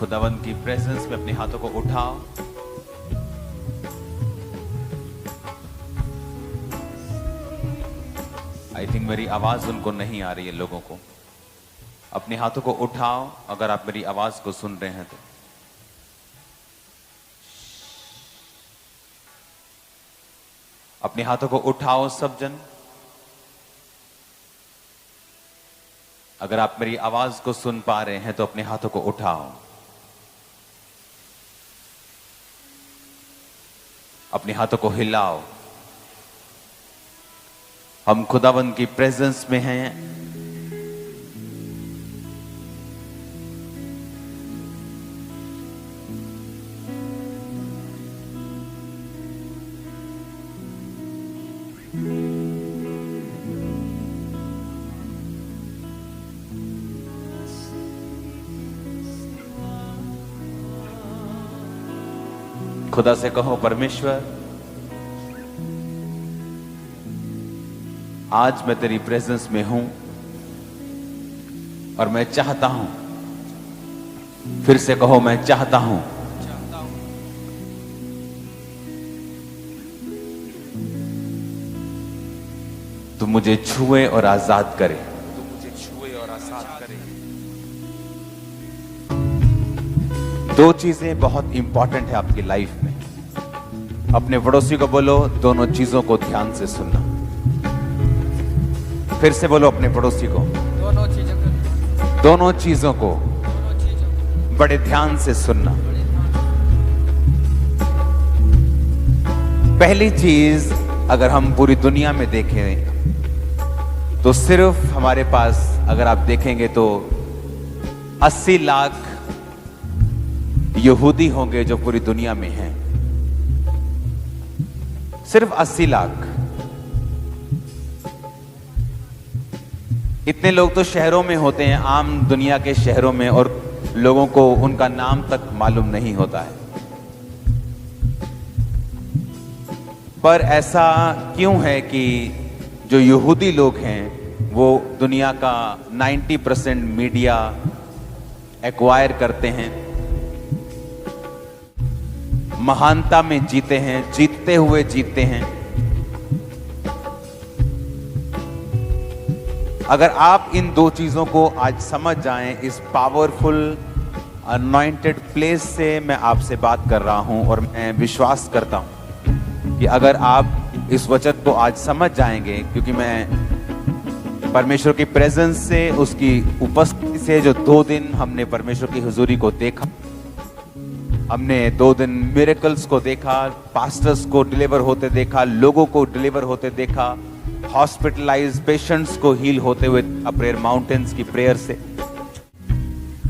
खुदावंद की प्रेजेंस में अपने हाथों को उठाओ। आई थिंक मेरी आवाज उनको नहीं आ रही है, लोगों को। अपने हाथों को उठाओ अगर आप मेरी आवाज को सुन रहे हैं तो। अपने हाथों को उठाओ सब जन। अगर आप मेरी आवाज को सुन पा रहे हैं तो अपने हाथों को उठाओ। अपने हाथों को हिलाओ। हम खुदावंद की प्रेजेंस में हैं। खुदा से कहो, परमेश्वर आज मैं तेरी प्रेजेंस में हूं और मैं चाहता हूं, फिर से कहो, मैं चाहता हूं तू मुझे छुए और आजाद करे। दो चीजें बहुत इंपॉर्टेंट है आपकी लाइफ में। अपने पड़ोसी को बोलो, दोनों चीजों को ध्यान से सुनना। फिर से बोलो अपने पड़ोसी को, दोनों चीजों को बड़े ध्यान से सुनना। पहली चीज, अगर हम पूरी दुनिया में देखें तो सिर्फ हमारे पास, अगर आप देखेंगे तो 80 लाख यहूदी होंगे जो पूरी दुनिया में हैं। सिर्फ 80 लाख। इतने लोग तो शहरों में होते हैं, आम दुनिया के शहरों में, और लोगों को उनका नाम तक मालूम नहीं होता है। पर ऐसा क्यों है कि जो यहूदी लोग हैं वो दुनिया का 90% मीडिया एक्वायर करते हैं, महानता में जीते हैं, जीतते हुए जीतते हैं। अगर आप इन दो चीजों को आज समझ जाएं, इस पावरफुल अनॉइंटेड प्लेस से मैं आपसे बात कर रहा हूं, और मैं विश्वास करता हूं कि अगर आप इस वचन को आज समझ जाएंगे, क्योंकि मैं परमेश्वर की प्रेजेंस से, उसकी उपस्थिति से, जो 2 दिन हमने परमेश्वर की हुजूरी को देखा, हमने 2 दिन मिरेकल्स को देखा, पास्टर्स को डिलीवर होते देखा, लोगों को डिलीवर होते देखा, हॉस्पिटलाइज पेशेंट्स को हील होते हुए प्रेयर माउंटेन्स की प्रेयर से।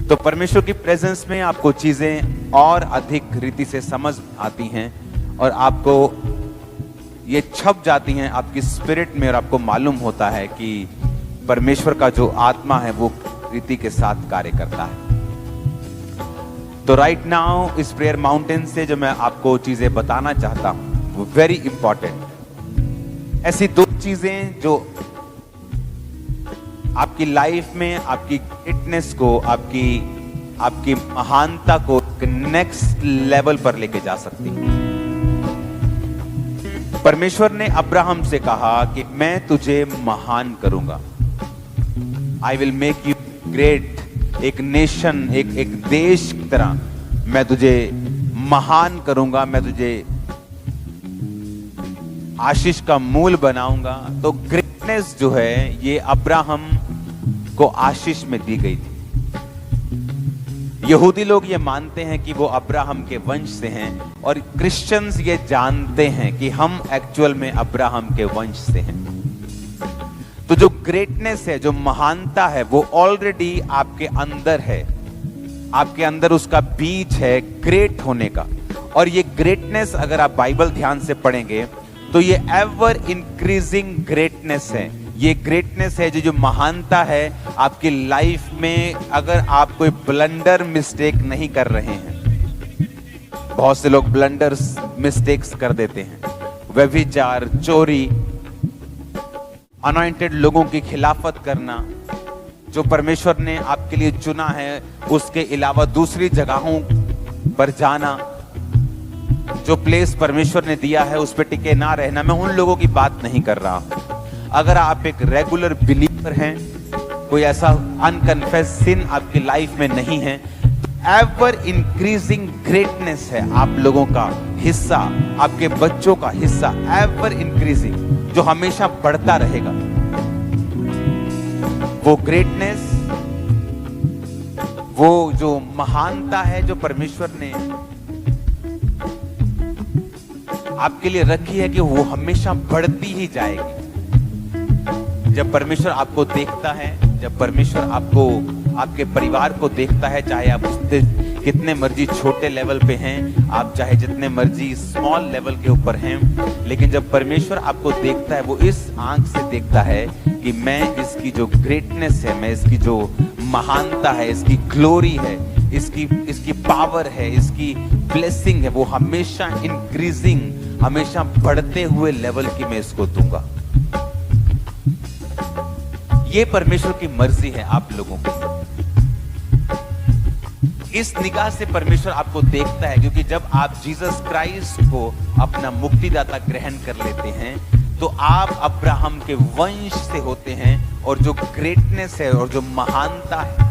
तो परमेश्वर की प्रेजेंस में आपको चीजें और अधिक रीति से समझ आती हैं और आपको ये छप जाती हैं आपकी स्पिरिट में, और आपको मालूम होता है कि परमेश्वर का जो आत्मा है वो रीति के साथ कार्य करता है। तो राइट नाउ इस प्रेयर माउंटेन से जो मैं आपको चीजें बताना चाहता हूं वो वेरी इंपॉर्टेंट। ऐसी 2 चीजें जो आपकी लाइफ में आपकी ग्रेटनेस को, आपकी महानता को नेक्स्ट लेवल पर लेके जा सकती है। परमेश्वर ने अब्राहम से कहा कि मैं तुझे महान करूंगा। I will make you great. एक नेशन, एक देश की तरह मैं तुझे महान करूंगा, मैं तुझे आशीष का मूल बनाऊंगा। तो ग्रेटनेस जो है ये अब्राहम को आशीष में दी गई थी। यहूदी लोग ये मानते हैं कि वो अब्राहम के वंश से हैं, और क्रिश्चियंस ये जानते हैं कि हम एक्चुअल में अब्राहम के वंश से हैं। तो जो ग्रेटनेस है, जो महानता है, वो ऑलरेडी आपके अंदर है। आपके अंदर उसका बीज है ग्रेट होने का। और ये ग्रेटनेस अगर आप बाइबल ध्यान से पढ़ेंगे तो ये एवर इंक्रीजिंग ग्रेटनेस है। ये ग्रेटनेस है जो महानता है आपकी लाइफ में, अगर आप कोई ब्लंडर मिस्टेक नहीं कर रहे हैं। बहुत से लोग ब्लंडर्स मिस्टेक्स कर देते हैं, व्यभिचार, चोरी, अनॉइंटेड लोगों की खिलाफत करना, जो परमेश्वर ने आपके लिए चुना है, उसके अलावा दूसरी जगहों पर जाना, जो प्लेस परमेश्वर ने दिया है उस पर टिके ना रहना, मैं उन लोगों की बात नहीं कर रहा हूं। अगर आप एक रेगुलर बिलीवर हैं, कोई ऐसा अनकन्फेस सिन आपकी लाइफ में नहीं है, एवर इंक्रीजिंग ग्रेटनेस है आप लोगों का हिस्सा, आपके बच्चों का हिस्सा, एवर इंक्रीजिंग, जो हमेशा बढ़ता रहेगा। वो ग्रेटनेस, वो जो महानता है जो परमेश्वर ने आपके लिए रखी है, कि वो हमेशा बढ़ती ही जाएगी। जब परमेश्वर आपको देखता है, जब परमेश्वर आपको, आपके परिवार को देखता है, चाहे आप उससे कितने मर्जी छोटे लेवल पे हैं, आप चाहे जितने मर्जी स्मॉल लेवल के ऊपर हैं, लेकिन जब परमेश्वर आपको देखता है, वो इस आंख से देखता है कि मैं इसकी जो ग्रेटनेस है, मैं इसकी जो महानता है, इसकी ग्लोरी है, इसकी पावर है, इसकी ब्लेसिंग है, वो हमेशा इंक्रीजिंग, हमेशा बढ़ते हुए लेवल की मैं इसको दूंगा। ये परमेश्वर की मर्जी है आप लोगों की। इस निगाह से परमेश्वर आपको देखता है, क्योंकि जब आप जीसस क्राइस्ट को अपना मुक्तिदाता ग्रहण कर लेते हैं, तो आप अब्राहम के वंश से होते हैं, और जो ग्रेटनेस है और जो महानता है,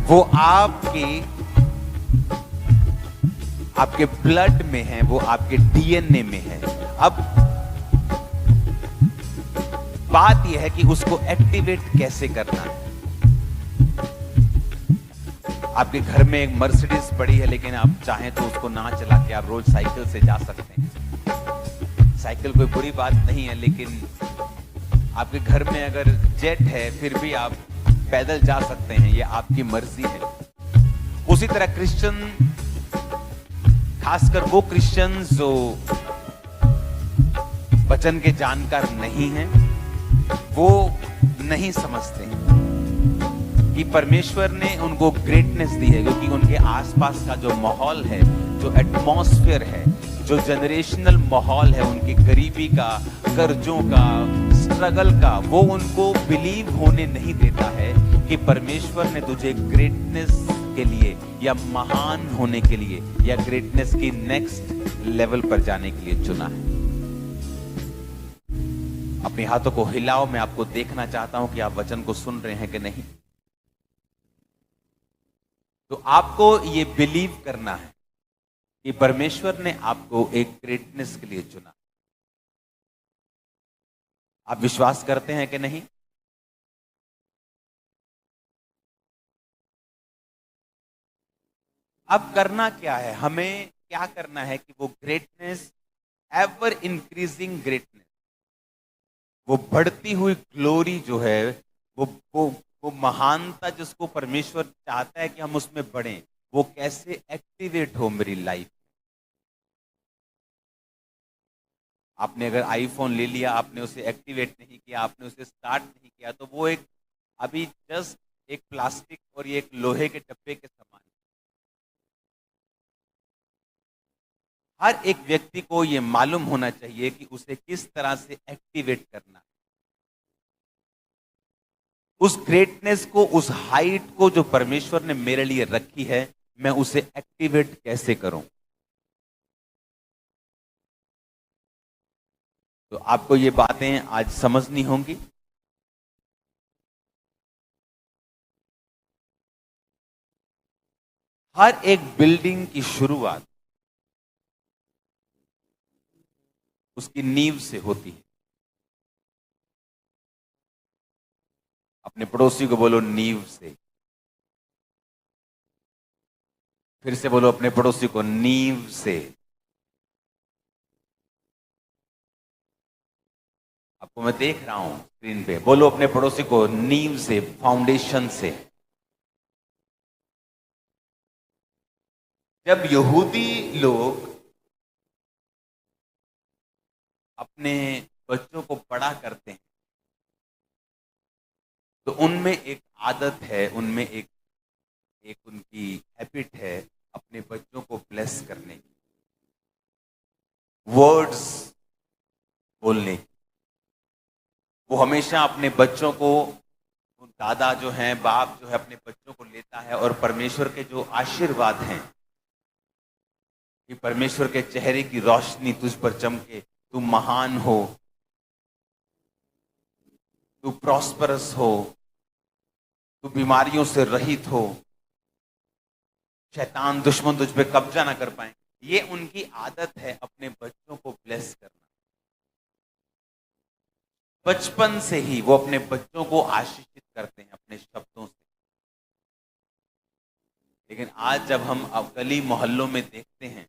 वो आपके ब्लड में है, वो आपके डीएनए में है। अब बात यह है कि उसको एक्टिवेट कैसे करना है। आपके घर में एक मर्सिडीज पड़ी है, लेकिन आप चाहें तो उसको ना चला के आप रोज साइकिल से जा सकते हैं। साइकिल कोई बुरी बात नहीं है, लेकिन आपके घर में अगर जेट है, फिर भी आप पैदल जा सकते हैं, ये आपकी मर्जी है। उसी तरह क्रिश्चियन, खासकर वो क्रिश्चियन जो वचन के जानकार नहीं हैं, वो नहीं समझते कि परमेश्वर ने उनको ग्रेटनेस दी है, क्योंकि उनके आसपास का जो माहौल है, जो एटमॉस्फेयर है, जो जनरेशनल माहौल है, उनकी गरीबी का, कर्जों का, स्ट्रगल का, वो उनको बिलीव होने नहीं देता है कि परमेश्वर ने तुझे ग्रेटनेस के लिए या महान होने के लिए या ग्रेटनेस की नेक्स्ट लेवल पर जाने के लिए चुना है। अपने हाथों को हिलाओ, मैं आपको देखना चाहता हूं कि आप वचन को सुन रहे हैं कि नहीं। तो आपको ये बिलीव करना है कि परमेश्वर ने आपको एक ग्रेटनेस के लिए चुना। आप विश्वास करते हैं कि नहीं? अब करना क्या है, हमें क्या करना है कि वो ग्रेटनेस, एवर इंक्रीजिंग ग्रेटनेस, वो बढ़ती हुई ग्लोरी जो है, वो महानता जिसको परमेश्वर चाहता है कि हम उसमें बढ़ें, वो कैसे एक्टिवेट हो मेरी लाइफ। आपने अगर आईफोन ले लिया, आपने उसे एक्टिवेट नहीं किया, आपने उसे स्टार्ट नहीं किया, तो वो एक अभी जस्ट एक प्लास्टिक और ये एक लोहे के डब्बे के समान। हर एक व्यक्ति को ये मालूम होना चाहिए कि उसे किस तरह से एक्टिवेट करना है, उस ग्रेटनेस को, उस हाइट को जो परमेश्वर ने मेरे लिए रखी है, मैं उसे एक्टिवेट कैसे करूं। तो आपको ये बातें आज समझनी होंगी। हर एक बिल्डिंग की शुरुआत उसकी नींव से होती है। अपने पड़ोसी को बोलो नींव से। फिर से बोलो अपने पड़ोसी को, नींव से। आपको मैं देख रहा हूं स्क्रीन पे। बोलो अपने पड़ोसी को, नींव से, फाउंडेशन से। जब यहूदी लोग अपने बच्चों को बड़ा करते हैं, तो उनमें एक आदत है, उनमें एक उनकी हैबिट है अपने बच्चों को ब्लेस करने की। वर्ड्स हमेशा अपने बच्चों को, दादा जो हैं, बाप जो है, अपने बच्चों को लेता है और परमेश्वर के जो आशीर्वाद हैं कि परमेश्वर के चेहरे की रोशनी तुझ पर चमके, तू महान हो, तू प्रॉस्परस हो, तू बीमारियों से रहित हो, शैतान दुश्मन तुझ पे कब्जा ना कर पाए। ये उनकी आदत है अपने बच्चों को ब्लेस करना। बचपन से ही वो अपने बच्चों को आशीषित करते हैं अपने शब्दों से। लेकिन आज जब हम अब गली मोहल्लों में देखते हैं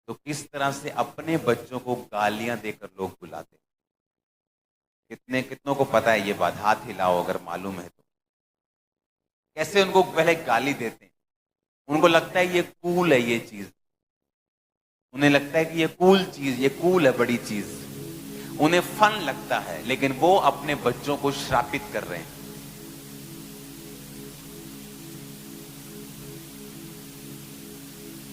तो किस तरह से अपने बच्चों को गालियां देकर लोग बुलाते हैं। कितनों को पता है ये बात? हाथ हिलाओ अगर मालूम है तो। कैसे उनको पहले गाली देते हैं, उनको लगता है ये कूल है, ये चीज उन्हें लगता है कि ये कूल चीज, ये कूल है, बड़ी चीज, उन्हें फन लगता है। लेकिन वो अपने बच्चों को श्रापित कर रहे हैं।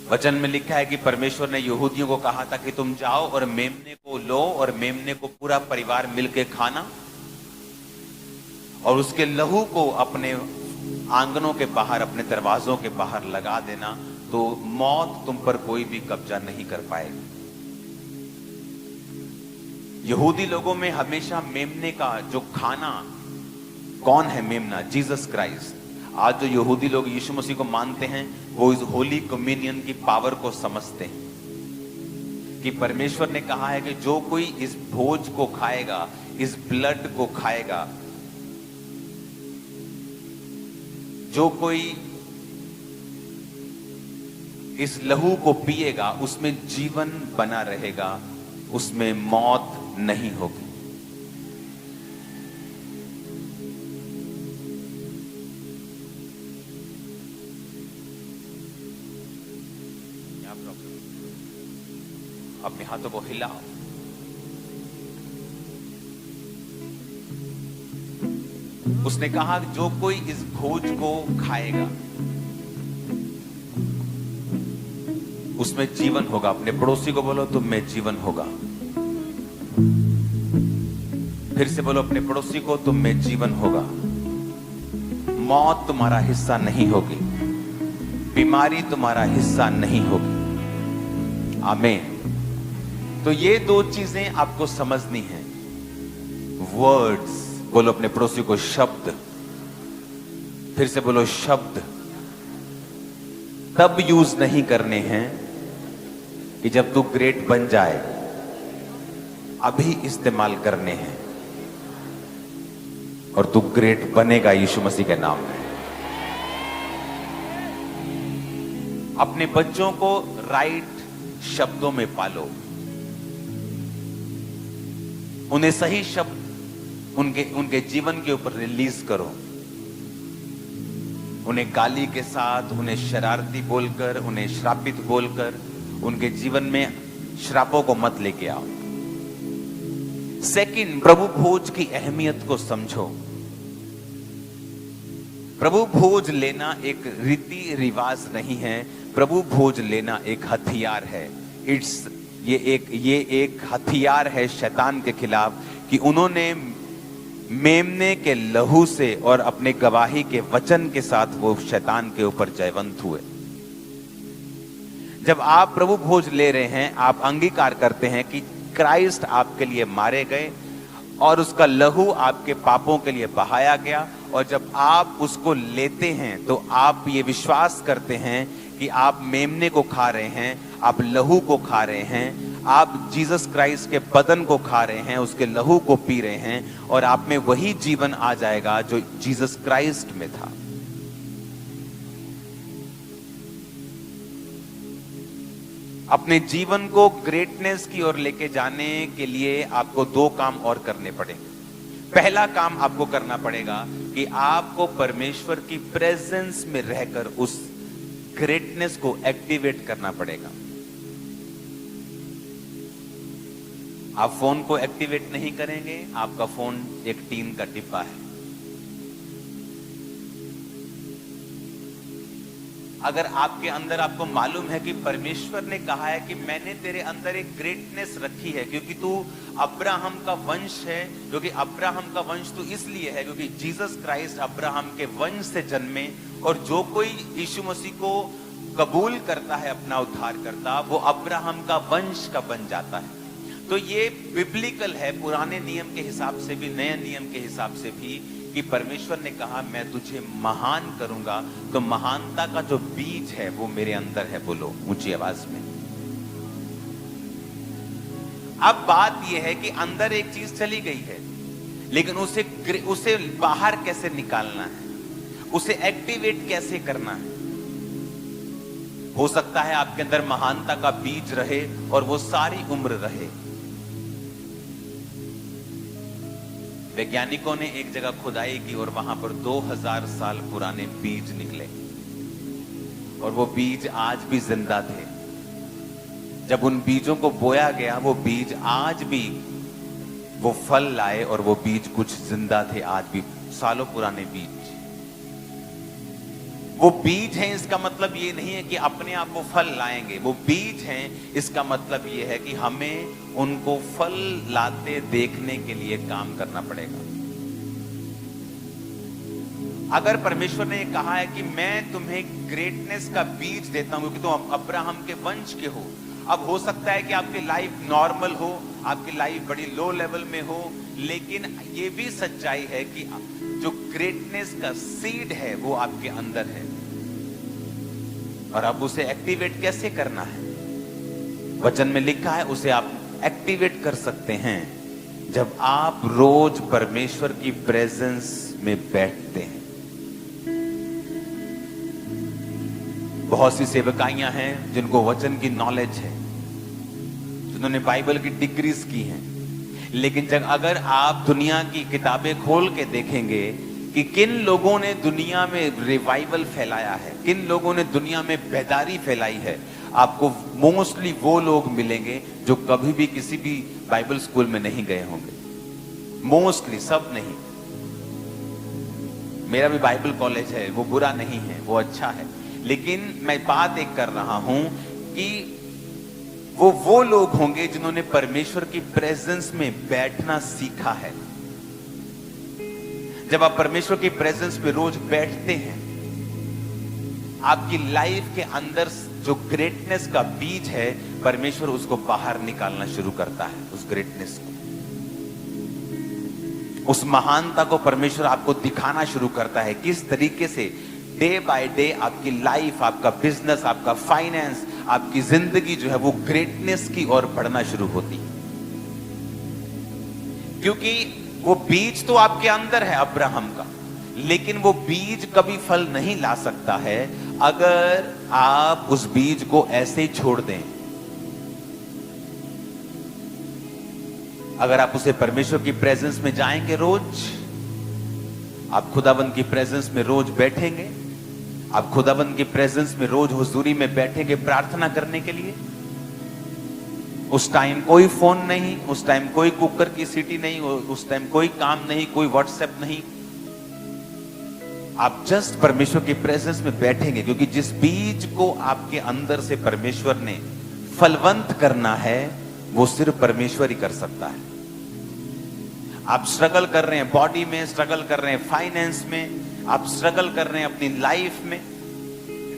वचन में लिखा है कि परमेश्वर ने यहूदियों को कहा था कि तुम जाओ और मेमने को लो और मेमने को पूरा परिवार मिलकर खाना और उसके लहू को अपने आंगनों के बाहर, अपने दरवाजों के बाहर लगा देना, तो मौत तुम पर कोई भी कब्जा नहीं कर पाएगी। यहूदी लोगों में हमेशा मेमने का जो खाना, कौन है मेमना? Jesus Christ. आज जो यहूदी लोग यीशु मसीह को मानते हैं वो इस होली कम्युनियन की पावर को समझते हैं कि परमेश्वर ने कहा है कि जो कोई इस भोज को खाएगा, इस ब्लड को खाएगा, जो कोई इस लहू को पिएगा, उसमें जीवन बना रहेगा, उसमें मौत नहीं होगी। अपने हाथों को हिलाओ। उसने कहा जो कोई इस भोज को खाएगा उसमें जीवन होगा। अपने पड़ोसी को बोलो तुम में जीवन होगा। फिर से बोलो अपने पड़ोसी को तुम में जीवन होगा। मौत तुम्हारा हिस्सा नहीं होगी, बीमारी तुम्हारा हिस्सा नहीं होगी। आमीन। तो ये दो चीजें आपको समझनी है। वर्ड्स, बोलो अपने पड़ोसी को शब्द। फिर से बोलो शब्द। तब यूज नहीं करने हैं कि जब तू ग्रेट बन जाए, अभी इस्तेमाल करने हैं और तू ग्रेट बनेगा यीशु मसीह के नाम में। अपने बच्चों को राइट शब्दों में पालो, उन्हें सही शब्द उनके जीवन के ऊपर रिलीज करो। उन्हें गाली के साथ, उन्हें शरारती बोलकर, उन्हें श्रापित बोलकर उनके जीवन में श्रापों को मत लेके आओ। सेकंड, प्रभु भोज की अहमियत को समझो। प्रभु भोज लेना एक रीति रिवाज नहीं है, प्रभु भोज लेना एक हथियार है। ये एक हथियार है शैतान के खिलाफ कि उन्होंने मेमने के लहू से और अपने गवाही के वचन के साथ वो शैतान के ऊपर जयवंत हुए। जब आप प्रभु भोज ले रहे हैं, आप अंगीकार करते हैं कि क्राइस्ट आपके लिए मारे गए और उसका लहू आपके पापों के लिए बहाया गया। और जब आप उसको लेते हैं तो आप ये विश्वास करते हैं कि आप मेमने को खा रहे हैं, आप लहू को खा रहे हैं, आप जीसस क्राइस्ट के बदन को खा रहे हैं, उसके लहू को पी रहे हैं और आप में वही जीवन आ जाएगा जो जीसस क्राइस्ट में था। अपने जीवन को ग्रेटनेस की ओर लेके जाने के लिए आपको दो काम और करने पड़ेंगे। पहला काम आपको करना पड़ेगा कि आपको परमेश्वर की प्रेजेंस में रहकर उस ग्रेटनेस को एक्टिवेट करना पड़ेगा। आप फोन को एक्टिवेट नहीं करेंगे, आपका फोन एक टीन का डिब्बा है। अगर आपके अंदर आपको मालूम है कि परमेश्वर ने कहा है कि मैंने तेरे अंदर एक ग्रेटनेस रखी है, क्योंकि तू अब्राहम का वंश है, क्योंकि अब्राहम का वंश तो इसलिए है क्योंकि जीसस क्राइस्ट अब्राहम के वंश से जन्मे, और जो कोई यीशु मसीह को कबूल करता है अपना उद्धार करता, वो अब्राहम का वंश का बन जाता है। तो ये बिब्लिकल है, पुराने नियम के हिसाब से भी नए नियम के हिसाब से भी, कि परमेश्वर ने कहा मैं तुझे महान करूंगा। तो महानता का जो बीज है वो मेरे अंदर है। बोलो ऊंची आवाज में। अब बात यह है कि अंदर एक चीज चली गई है, लेकिन उसे बाहर कैसे निकालना है, उसे एक्टिवेट कैसे करना है। हो सकता है आपके अंदर महानता का बीज रहे और वो सारी उम्र रहे। वैज्ञानिकों ने एक जगह खुदाई की और वहां पर 2000 साल पुराने बीज निकले, और वो बीज आज भी जिंदा थे। जब उन बीजों को बोया गया, वो बीज आज भी वो फल लाए, और वो बीज कुछ जिंदा थे आज भी, सालों पुराने बीज। वो बीज हैं, इसका मतलब ये नहीं है कि अपने आप वो फल लाएंगे। वो बीज हैं, इसका मतलब ये है कि हमें उनको फल लाते देखने के लिए काम करना पड़ेगा। अगर परमेश्वर ने कहा है कि मैं तुम्हें ग्रेटनेस का बीज देता हूं क्योंकि तुम अब्राहम के वंश के हो, अब हो सकता है कि आपकी लाइफ नॉर्मल हो, आपकी लाइफ बड़ी लो लेवल में हो, लेकिन ये भी सच्चाई है कि जो ग्रेटनेस का सीड है वो आपके अंदर है, और अब उसे एक्टिवेट कैसे करना है। वचन में लिखा है उसे आप एक्टिवेट कर सकते हैं जब आप रोज परमेश्वर की प्रेजेंस में बैठते हैं। बहुत सी सेवकाइयां हैं जिनको वचन की नॉलेज है, जिन्होंने बाइबल की डिग्रीज की हैं, लेकिन जब अगर आप दुनिया की किताबें खोल के देखेंगे कि किन लोगों ने दुनिया में रिवाइवल फैलाया है, किन लोगों ने दुनिया में बेदारी फैलाई है, आपको मोस्टली वो लोग मिलेंगे जो कभी भी किसी भी बाइबल स्कूल में नहीं गए होंगे। मोस्टली, सब नहीं। मेरा भी बाइबल कॉलेज है, वो बुरा नहीं है, वो अच्छा है, लेकिन मैं बात एक कर रहा हूं कि वो लोग होंगे जिन्होंने परमेश्वर की प्रेजेंस में बैठना सीखा है। जब आप परमेश्वर की प्रेजेंस में रोज बैठते हैं, आपकी लाइफ के अंदर जो ग्रेटनेस का बीज है, परमेश्वर उसको बाहर निकालना शुरू करता है। उस ग्रेटनेस को, उस महानता को परमेश्वर आपको दिखाना शुरू करता है। किस तरीके से डे बाय डे आपकी लाइफ, आपका बिजनेस, आपका फाइनेंस, आपकी जिंदगी जो है वो ग्रेटनेस की ओर बढ़ना शुरू होती है। क्योंकि वो बीज तो आपके अंदर है अब्राहम का, लेकिन वो बीज कभी फल नहीं ला सकता है अगर आप उस बीज को ऐसे ही छोड़ दें। अगर आप उसे परमेश्वर की प्रेजेंस में जाएंगे, रोज आप खुदाबंद की प्रेजेंस में रोज बैठेंगे, आप खुदाबंद की प्रेजेंस में रोज हुजूरी में बैठेंगे प्रार्थना करने के लिए। उस टाइम कोई फोन नहीं, उस टाइम कोई कुकर की सीटी नहीं, उस टाइम कोई काम नहीं, कोई व्हाट्सएप नहीं। आप जस्ट परमेश्वर की प्रेजेंस में बैठेंगे, क्योंकि जिस बीज को आपके अंदर से परमेश्वर ने फलवंत करना है वो सिर्फ परमेश्वर ही कर सकता है। आप स्ट्रगल कर रहे हैं बॉडी में, स्ट्रगल कर रहे हैं फाइनेंस में, आप स्ट्रगल कर रहे हैं अपनी लाइफ में,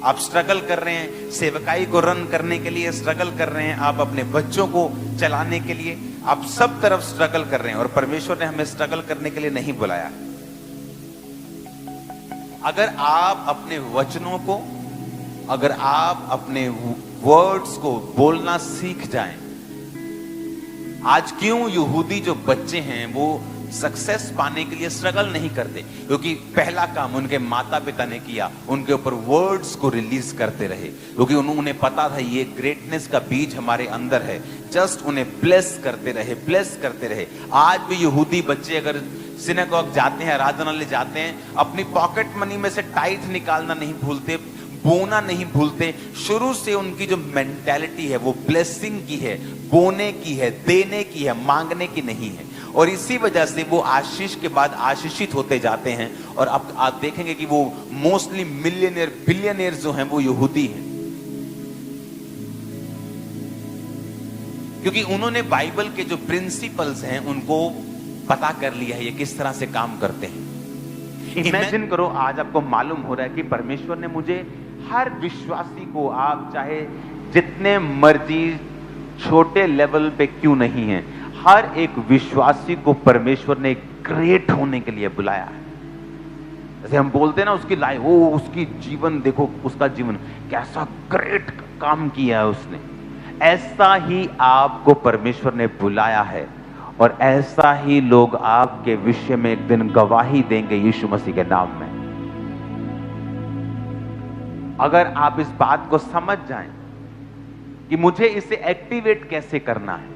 आप स्ट्रगल कर रहे हैं सेवकाई को रन करने के लिए, स्ट्रगल कर रहे हैं आप अपने बच्चों को चलाने के लिए, आप सब तरफ स्ट्रगल कर रहे हैं, और परमेश्वर ने हमें स्ट्रगल करने के लिए नहीं बुलाया। अगर आप अपने वचनों को, अगर आप अपने वर्ड्स को बोलना सीख जाएं, आज क्यों यहूदी जो बच्चे हैं वो सक्सेस पाने के लिए स्ट्रगल नहीं करते? क्योंकि पहला काम उनके माता पिता ने किया, उनके ऊपर वर्ड्स को रिलीज करते रहे, क्योंकि उन्हें पता था ये ग्रेटनेस का बीज हमारे अंदर है। जस्ट उन्हें ब्लेस करते रहे, ब्लेस करते रहे। आज भी यहूदी बच्चे अगर सिनेगॉग जाते हैं, आराधनालय जाते हैं, अपनी पॉकेट मनी में से टाइट निकालना नहीं भूलते, बोना नहीं भूलते। शुरू से उनकी जो मेंटालिटी है वो ब्लेसिंग की है, बोने की है, देने की है, मांगने की नहीं है। और इसी वजह से वो आशीष के बाद आशीषित होते जाते हैं। और अब आप देखेंगे कि वो मोस्टली मिलियनियर बिलियनियर जो हैं वो यहूदी हैं, क्योंकि उन्होंने बाइबल के जो प्रिंसिपल्स हैं उनको पता कर लिया है ये किस तरह से काम करते हैं। इमेजिन करो, आज आपको मालूम हो रहा है कि परमेश्वर ने मुझे हर विश्वासी को, आप चाहे जितने मर्जी छोटे लेवल पे क्यों नहीं है, हर एक विश्वासी को परमेश्वर ने ग्रेट होने के लिए बुलाया है। जैसे हम बोलते हैं ना, उसकी लाइफ, वो उसकी जीवन देखो, उसका जीवन कैसा ग्रेट काम किया है उसने, ऐसा ही आपको परमेश्वर ने बुलाया है। और ऐसा ही लोग आपके विषय में एक दिन गवाही देंगे यीशु मसीह के नाम में। अगर आप इस बात को समझ जाएं कि मुझे इसे एक्टिवेट कैसे करना है।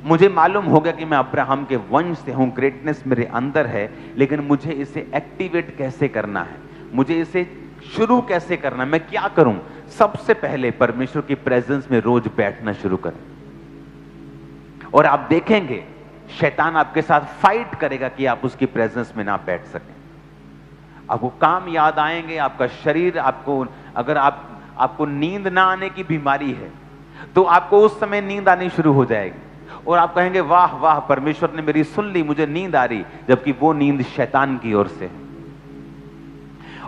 मुझे मालूम हो गया कि मैं अब्राहम के वंश से हूं, ग्रेटनेस मेरे अंदर है, लेकिन मुझे इसे एक्टिवेट कैसे करना है, मुझे इसे शुरू कैसे करना है, मैं क्या करूं? सबसे पहले परमेश्वर की प्रेजेंस में रोज बैठना शुरू करें। और आप देखेंगे शैतान आपके साथ फाइट करेगा कि आप उसकी प्रेजेंस में ना बैठ सकें। आपको काम याद आएंगे, आपका शरीर, आपको अगर आपको नींद ना आने की बीमारी है तो आपको उस समय नींद आनी शुरू हो जाएगी और आप कहेंगे वाह वाह, परमेश्वर ने मेरी सुन ली, मुझे नींद आ रही, जबकि वो नींद शैतान की ओर से है।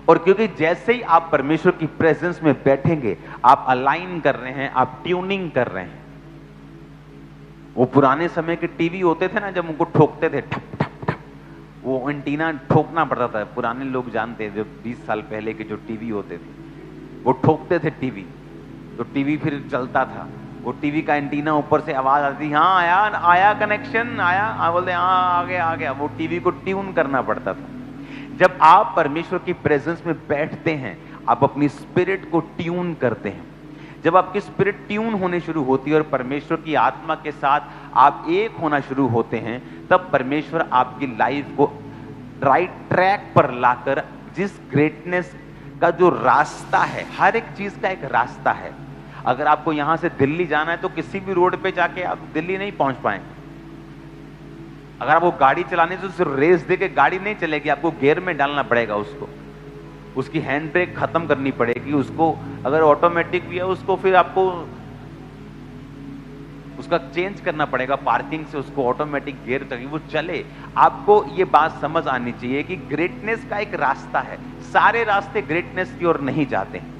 और क्योंकि जैसे ही आप परमेश्वर की प्रेजेंस में बैठेंगे, आप अलाइन कर रहे हैं, आप ट्यूनिंग कर रहे हैं। वो पुराने समय के टीवी होते थे ना, जब उनको ठोकते थे ठप ठप ठप, वो एंटीना ठोकना पड़ता था। पुराने लोग जानते हैं, जो 20 साल पहले के जो टीवी होते थे, वो ठोकते थे टीवी, तो टीवी फिर चलता था। वो टीवी का एंटीना ऊपर से आवाज आती, हाँ आया कनेक्शन आया, बोलते हाँ आ गया। वो टीवी को ट्यून करना पड़ता था। जब आप परमेश्वर की प्रेजेंस में बैठते हैं, आप अपनी स्पिरिट को ट्यून करते हैं। जब आपकी स्पिरिट ट्यून होने शुरू होती है और परमेश्वर की आत्मा के साथ आप एक होना शुरू होते हैं, तब परमेश्वर आपकी लाइफ को राइट ट्रैक पर लाकर, जिस ग्रेटनेस का जो रास्ता है, हर एक चीज का एक रास्ता है। अगर आपको यहां से दिल्ली जाना है तो किसी भी रोड पे जाके आप दिल्ली नहीं पहुंच पाएंगे। अगर आपको गाड़ी चलानी है तो सिर्फ रेस दे के गाड़ी नहीं चलेगी, आपको गियर में डालना पड़ेगा उसको, उसकी हैंड ब्रेक खत्म करनी पड़ेगी उसको। अगर ऑटोमेटिक भी है उसको फिर आपको उसका चेंज करना पड़ेगा, पार्किंग से उसको ऑटोमेटिक गियर ताकि वो चले। आपको ये बात समझ आनी चाहिए कि ग्रेटनेस का एक रास्ता है, सारे रास्ते ग्रेटनेस की ओर नहीं जाते हैं।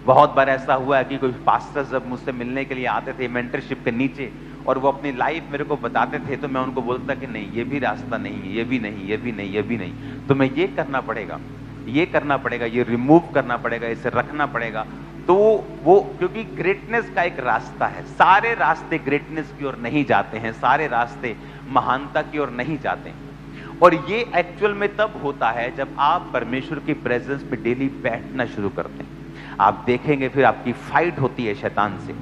बहुत बार ऐसा हुआ है कि कोई पास्टर जब मुझसे मिलने के लिए आते थे मेंटरशिप के नीचे, और वो अपनी लाइफ मेरे को बताते थे, तो मैं उनको बोलता कि नहीं, ये भी रास्ता नहीं है, ये भी नहीं, ये भी नहीं, ये भी नहीं, तो मैं ये करना पड़ेगा, ये करना पड़ेगा, ये रिमूव करना पड़ेगा, इसे रखना पड़ेगा। तो वो क्योंकि ग्रेटनेस का एक रास्ता है, सारे रास्ते ग्रेटनेस की ओर नहीं जाते हैं, सारे रास्ते महानता की ओर नहीं जाते हैं। और ये एक्चुअल में तब होता है जब आप परमेश्वर की प्रेजेंस में डेली बैठना शुरू करते हैं। आप देखेंगे फिर आपकी फाइट होती है शैतान से।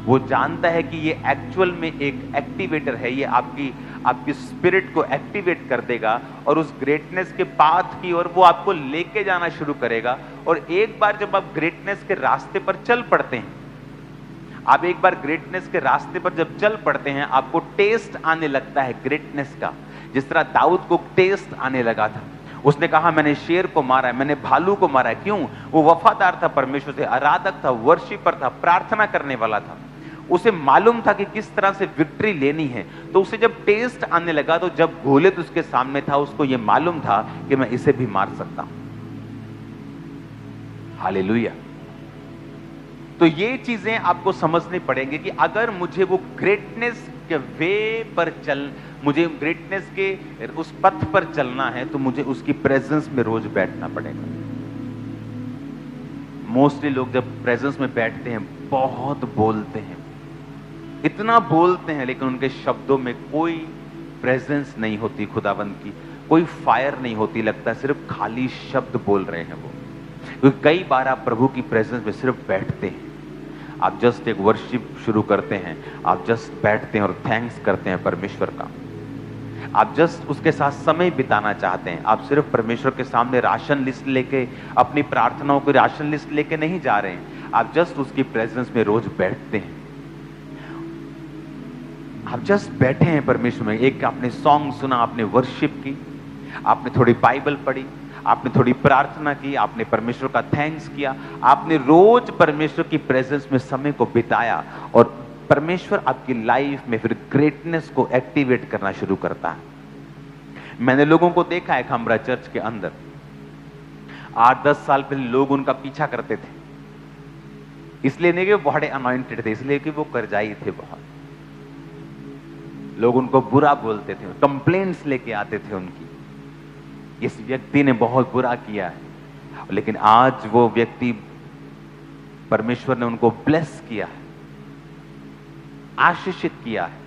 वो जानता है कि ये एक्चुअल में एक एक्टिवेटर है, ये आपकी स्पिरिट को एक्टिवेट कर देगा और उस ग्रेटनेस के पाथ की ओर वो आपको लेके जाना शुरू करेगा। और एक बार जब आप ग्रेटनेस के रास्ते पर चल पड़ते हैं, आप एक बार ग्रेटनेस के रास्ते पर जब चल पड़ते हैं, आपको टेस्ट आने लगता है ग्रेटनेस का। जिस तरह दाऊद को टेस्ट आने लगा था, उसने कहा मैंने शेर को मारा है, मैंने भालू को मारा है। क्यों? वो वफादार था परमेश्वर से, आराधक था, वर्शिपर था, प्रार्थना करने वाला था। उसे मालूम था कि किस तरह से विक्ट्री लेनी है। तो उसे जब टेस्ट आने लगा, तो जब गोलियत उसके सामने था, उसको यह मालूम था कि मैं इसे भी मार सकता हूं। हालेलुया। तो ये चीजें आपको समझनी पड़ेंगी कि अगर मुझे वो ग्रेटनेस के वे पर मुझे ग्रेटनेस के उस पथ पर चलना है, तो मुझे उसकी प्रेजेंस में रोज बैठना पड़ेगा। मोस्टली लोग जब प्रेजेंस में बैठते हैं बहुत बोलते हैं, इतना बोलते हैं, लेकिन उनके शब्दों में कोई प्रेजेंस नहीं होती खुदावंद की, कोई फायर नहीं होती, लगता है सिर्फ खाली शब्द बोल रहे हैं वो। क्योंकि कई बार आप प्रभु की प्रेजेंस में सिर्फ बैठते हैं, आप जस्ट एक वर्शिप शुरू करते हैं, आप जस्ट बैठते हैं और थैंक्स करते हैं परमेश्वर का। आप जस्ट उसके साथ समय बिताना चाहते हैं, आप सिर्फ परमेश्वर के सामने राशन लिस्ट लेके, अपनी प्रार्थनाओं की राशन लिस्ट लेके नहीं जा रहे हैं, आप जस्ट उसकी प्रेजेंस में रोज बैठते हैं। आप जस्ट बैठे हैं परमेश्वर में, एक आपने सॉन्ग सुना, आपने वर्शिप की, आपने थोड़ी बाइबल पढ़ी, आपने थोड़ी प्रार्थना की, आपने परमेश्वर का थैंक्स किया, आपने रोज परमेश्वर की प्रेजेंस में समय को बिताया, और परमेश्वर आपकी लाइफ में फिर ग्रेटनेस को एक्टिवेट करना शुरू करता है। मैंने लोगों को देखा है खंबरा चर्च के अंदर, 8-10 साल पहले लोग उनका पीछा करते थे, इसलिए नहीं कि वो बड़े अनॉइंटेड थे, इसलिए कि वो करजाई थे बहुत। लोग उनको बुरा बोलते थे, कंप्लेंट्स लेके आते थे उनकी, इस व्यक्ति ने बहुत बुरा किया है। लेकिन आज वो व्यक्ति, परमेश्वर ने उनको ब्लेस किया है, आशीषित किया है।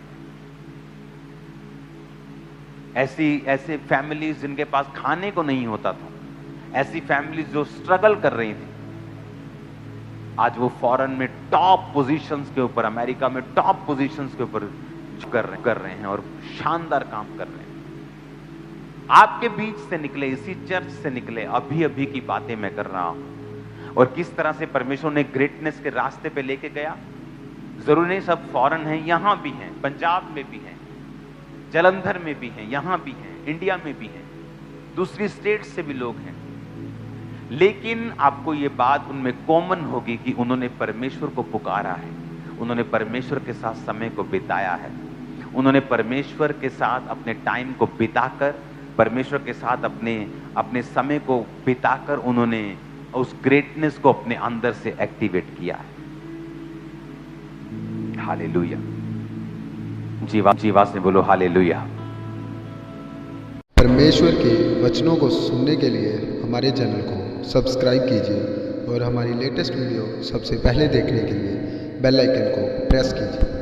ऐसे फैमिलीज जिनके पास खाने को नहीं होता था, ऐसी फैमिलीज जो स्ट्रगल कर रही थी, आज वो फॉरेन में टॉप पोजीशंस के ऊपर, अमेरिका में टॉप पोजीशंस के ऊपर कर रहे हैं और शानदार काम कर रहे हैं। आपके बीच से निकले, इसी चर्च से निकले, अभी की बातें मैं कर रहा हूं, और किस तरह से परमेश्वर ने ग्रेटनेस के रास्ते पे लेके गया। जरूरी नहीं सब फॉरेन है, यहां भी हैं, पंजाब में भी हैं, जलंधर में भी हैं, यहां भी हैं, इंडिया में भी हैं, दूसरी स्टेट से भी लोग हैं। लेकिन आपको ये बात उनमें कॉमन होगी कि उन्होंने परमेश्वर को पुकारा है, उन्होंने परमेश्वर के साथ समय को बिताया है, उन्होंने परमेश्वर के साथ अपने टाइम को बिताकर, परमेश्वर के साथ अपने समय को बिताकर उन्होंने उस ग्रेटनेस को अपने अंदर से एक्टिवेट किया है। हालेलुया। जीवा से बोलो हालेलुया। परमेश्वर के वचनों को सुनने के लिए हमारे चैनल को सब्सक्राइब कीजिए और हमारी लेटेस्ट वीडियो सबसे पहले देखने के लिए बेल आइकन को प्रेस कीजिए।